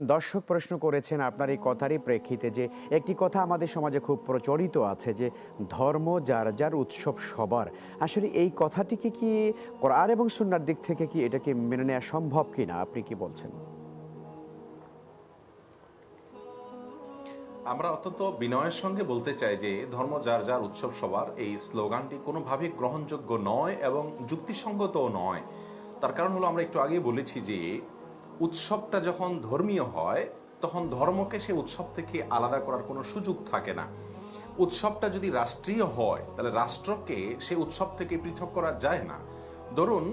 দর্শক প্রশ্ন করেছেন আপনার এই কথারই প্রেক্ষিতে যে একটি কথা আমাদের সমাজে খুব প্রচলিত আছে যে ধর্ম যার যার উৎসব সবার। আসলে এই কথাটিকে কি কোরআন এবং সুন্নাহর দিক থেকে কি এটাকে মেনে নেওয়া সম্ভব কিনা, আপনি কি বলছেন? আমরা অত্যন্ত বিনয়ের সঙ্গে বলতে চাই যে ধর্ম যার যার উৎসব সবার এই স্লোগানটি কোনোভাবেই গ্রহণযোগ্য নয় এবং যুক্তিসঙ্গতও নয়। তার কারণ হলো, আমরা একটু আগেই বলেছি যে উৎসবটা যখন ধর্মীয় হয় তখন ধর্মকে সে উৎসব থেকে আলাদা করার কোনো সুযোগ থাকে না। উৎসবটা যদি রাষ্ট্রীয় হয় তাহলে রাষ্ট্রকে সে উৎসব থেকে পৃথক করা যায় না। ধরুন,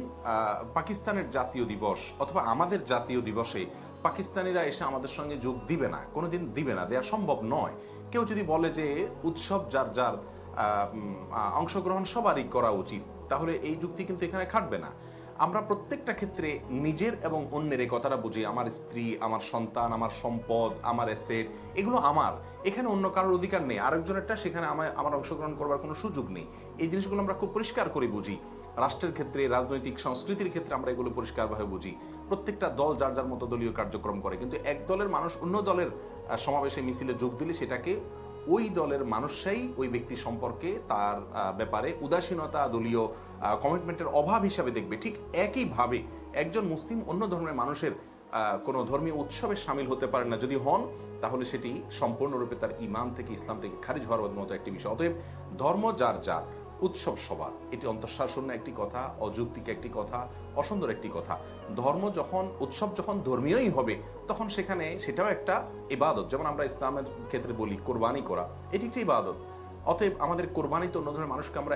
পাকিস্তানের জাতীয় দিবস অথবা আমাদের জাতীয় দিবসে পাকিস্তানিরা এসে আমাদের সঙ্গে যোগ দিবে না, কোনোদিন দিবে না, দেওয়া সম্ভব নয়। কেউ যদি বলে যে উৎসব যার যার অংশগ্রহণ সবারই করা উচিত, তাহলে এই যুক্তি কিন্তু এখানে খাটবে না। আমরা প্রত্যেকটা ক্ষেত্রে নিজের এবং অন্যের এই কথাটা বুঝি। আমার স্ত্রী, আমার সন্তান, আমার সম্পদ, আমার অ্যাসেট, এগুলো আমার। এখানে অন্য কারোর অধিকার নেই, আরেকজনেরটা সেখানে আমার অংশগ্রহণ করবার কোনো সুযোগ নেই। এই জিনিসগুলো আমরা খুব পরিষ্কার করে বুঝি। রাষ্ট্রের ক্ষেত্রে, রাজনৈতিক সংস্কৃতির ক্ষেত্রে আমরা এগুলো পরিষ্কারভাবে বুঝি। প্রত্যেকটা দল যার যার মতো দলীয় কার্যক্রম করে, কিন্তু এক দলের মানুষ অন্য দলের সমাবেশে মিছিলে যোগ দিলে সেটাকে ওই দলের মানুষরাই ওই ব্যক্তি সম্পর্কে তার ব্যাপারে উদাসীনতা, দলীয় কমিটমেন্টের অভাব হিসাবে দেখবে। ঠিক একইভাবে একজন মুসলিম অন্য ধর্মের মানুষের কোনো ধর্মীয় উৎসবে সামিল হতে পারেন না। যদি হন তাহলে সেটি সম্পূর্ণরূপে তার ইমান থেকে, ইসলাম থেকে খারিজ হওয়ার মতো একটি বিষয়। অতএব ধর্ম যার যার, উৎসব সবার, এটি অন্তঃশাসন্য একটি কথা, অযৌক্তিক একটি কথা, অসুন্দর একটি কথা। ধর্ম যখন, উৎসব যখন ধর্মীয়ই হবে তখন সেখানে সেটাও একটা ইবাদত। যেমন আমরা ইসলামের ক্ষেত্রে বলি কোরবানি করা, এটি একটি ইবাদত। অতএব আমাদের কোরবানিতে অন্য ধরনের মানুষকে আমরা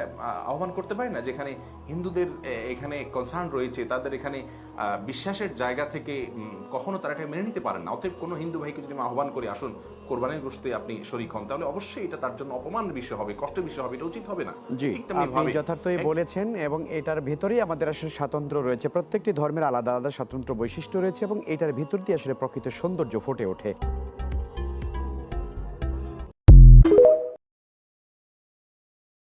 আহ্বান করতে পারি না। যেখানে হিন্দুদের এখানে কনসার্ন রয়েছে, তাদের এখানে বিশ্বাসের জায়গা থেকে কখনো তারা এটা মেনে নিতে পারেন না। অতএব কোনো হিন্দু ভাইকে যদি আমি আহ্বান করি আসুন কোরবানির গোশতে আপনি শরীক হন, তাহলে অবশ্যই এটা তার জন্য অপমানের বিষয় হবে, কষ্টের বিষয় হবে, এটা উচিত হবে না। জি, আপনি যথার্থই বলেছেন এবং এটার ভেতরেই আমাদের আসলে স্বাতন্ত্র্য রয়েছে। প্রত্যেকটি ধর্মের আলাদা আলাদা স্বাতন্ত্র্য বৈশিষ্ট্য রয়েছে এবং এটার ভিতর দিয়ে আসলে প্রকৃত সৌন্দর্য ফুটে ওঠে।